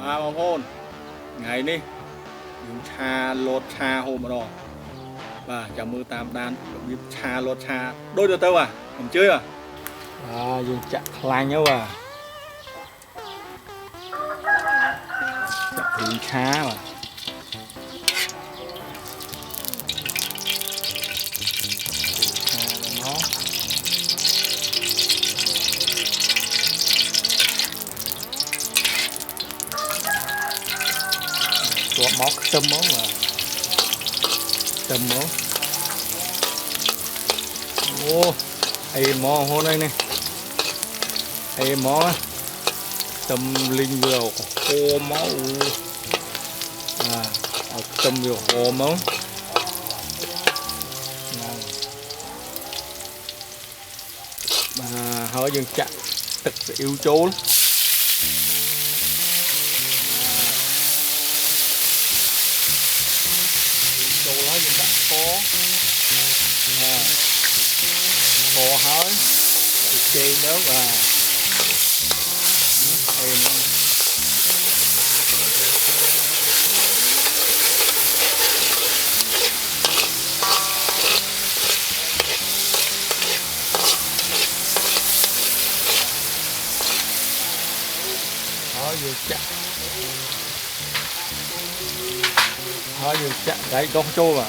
บางคนไงนี่ยิงชาโลดชาโฮมาดอว่าจะมือตามด้านยิงชาโลดชาđôi được tao àผมchơi àยิงจะคลายเนี้ยว่ะจะยิงชาว่ะตัวmóc tôm mó mà tôm mó ô ai mò hôm nay nè ai mò tôm linh vừa khô máu tôm vừa khô máu mà họ dừng chặt thật yêu chốn khô hơi chê nữa và êm lắm hơi vừa chặt đấy con trâu à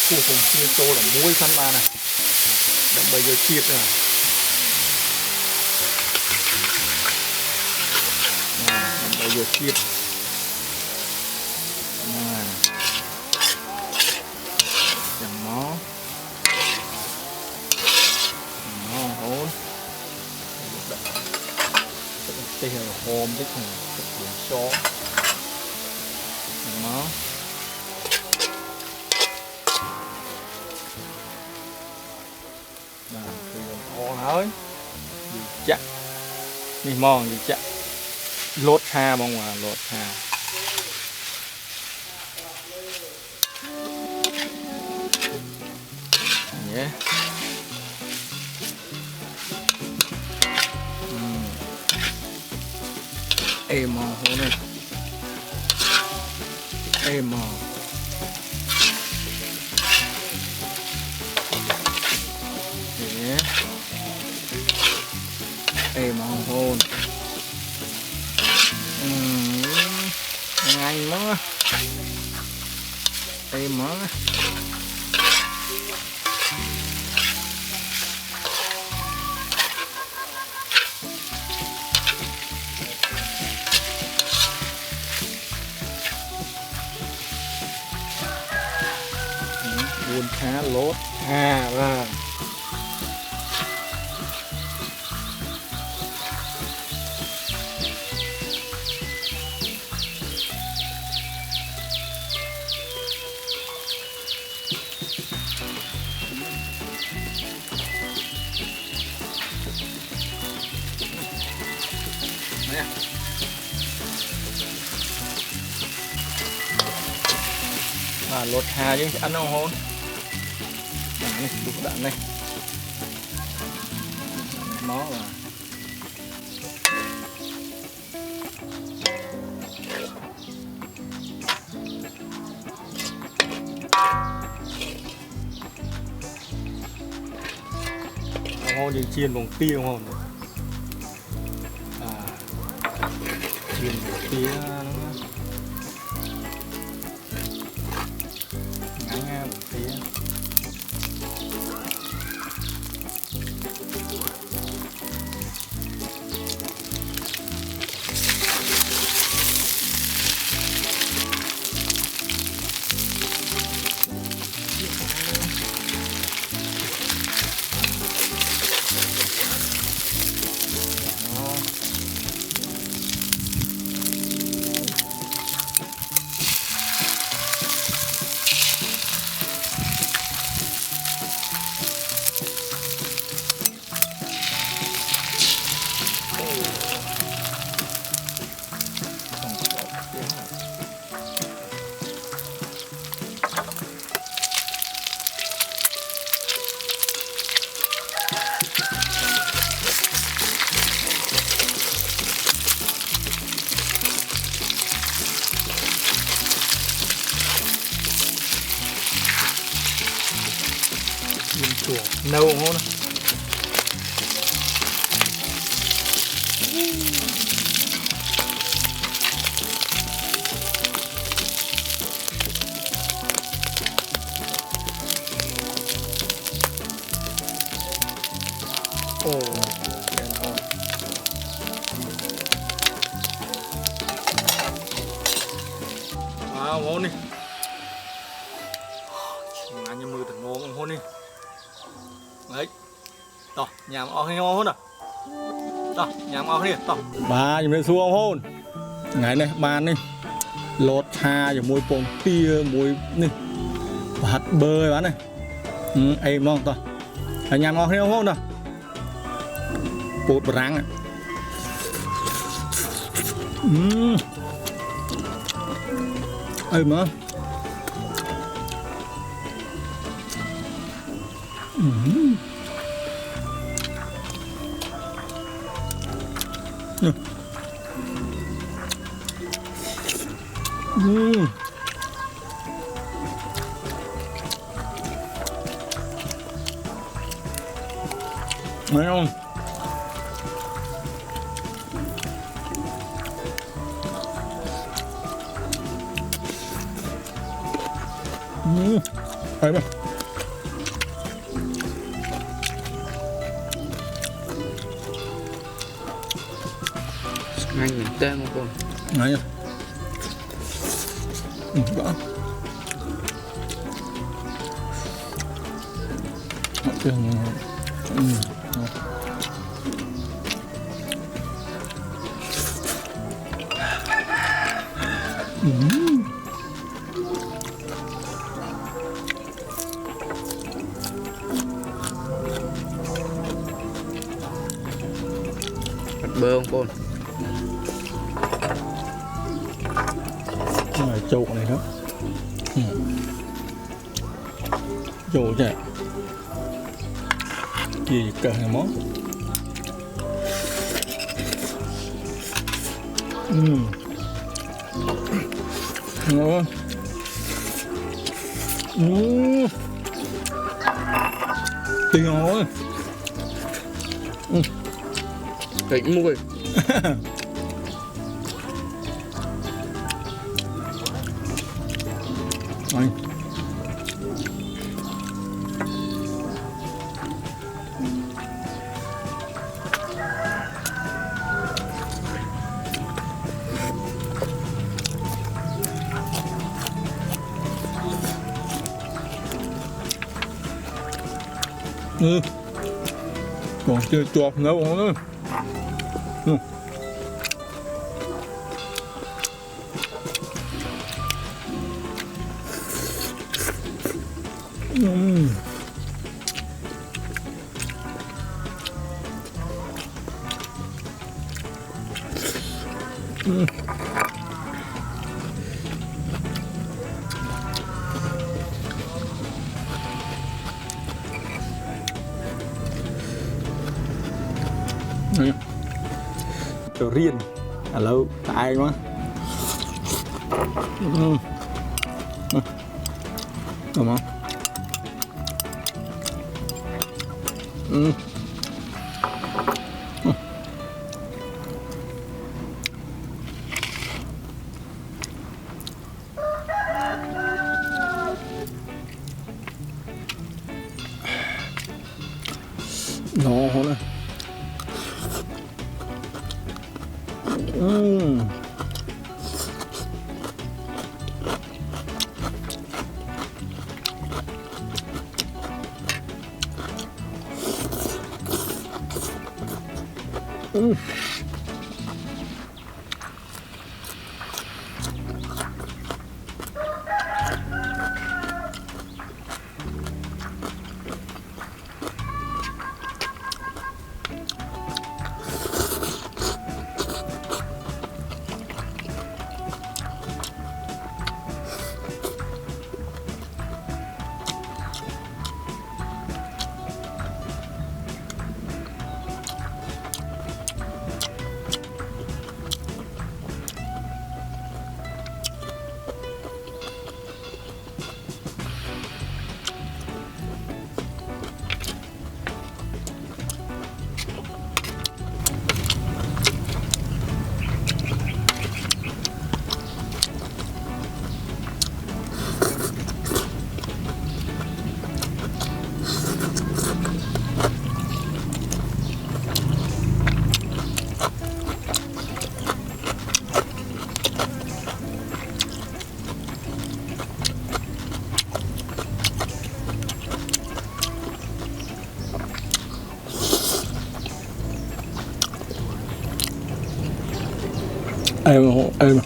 cua cùng chia tô là muối sắn ba này đậm bây giờ chiết rồi bây giờ chiết chẳng nó hôn đây là hôm đấy thằng biển chó nó hơi gì chắc đi mòn gì chắc lột ha bông mà lột ha nhé êm mò hôm nay êm mò êm hoàng hôn nhanh lắm êm lắm buôn khá lốt và lột hà chứ ăn không hôn này đục đạn này nó là hôn thì chiên bằng tiêu hôn chiên bằng tiêu nâu không nó ồ ngon đi ăn như mưa thật ngon hôn đi đấy to nhà mà hay ngon hơn à to nhà mà đi to bà như vậy xua hôn ngày này bàn đi lột hà rồi môi pong tia môi đi hạt bơi bán này em ngon to nhà ngon hay hôn à bột rang này em mà mấy không thấy không anh tên một con này đó bơ không con này trụ này đó trụ chạy gì cỡ này món ngon thì ngon tỉnh mùi anh còn chưa chuột nữa còn nữa Đồ riêng à lâu tại quá đúng không ngon hơn này em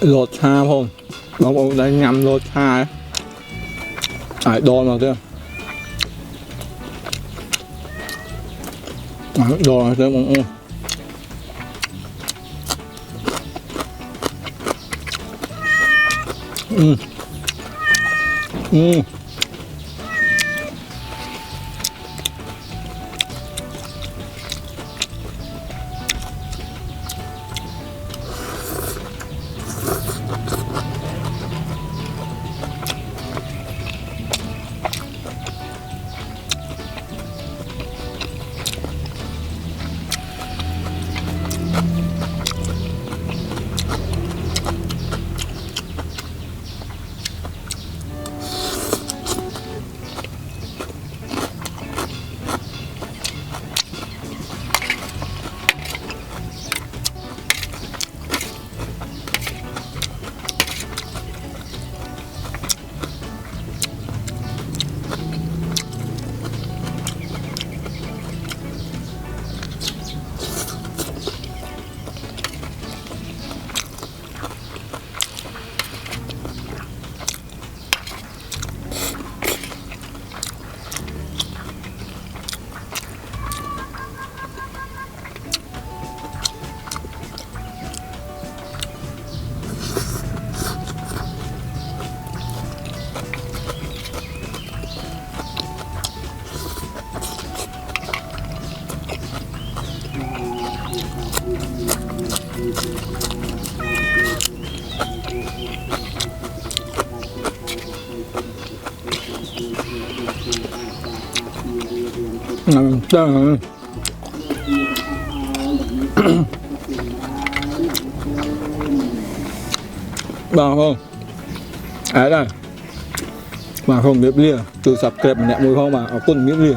lột xa không bông đã nhầm lột xa ấy đòn vào chưa đòn vào chưa bông Trời bà không ấy đây bà không biết lia từ sập kẹp nhẹ mùi không bà ở quân biết lia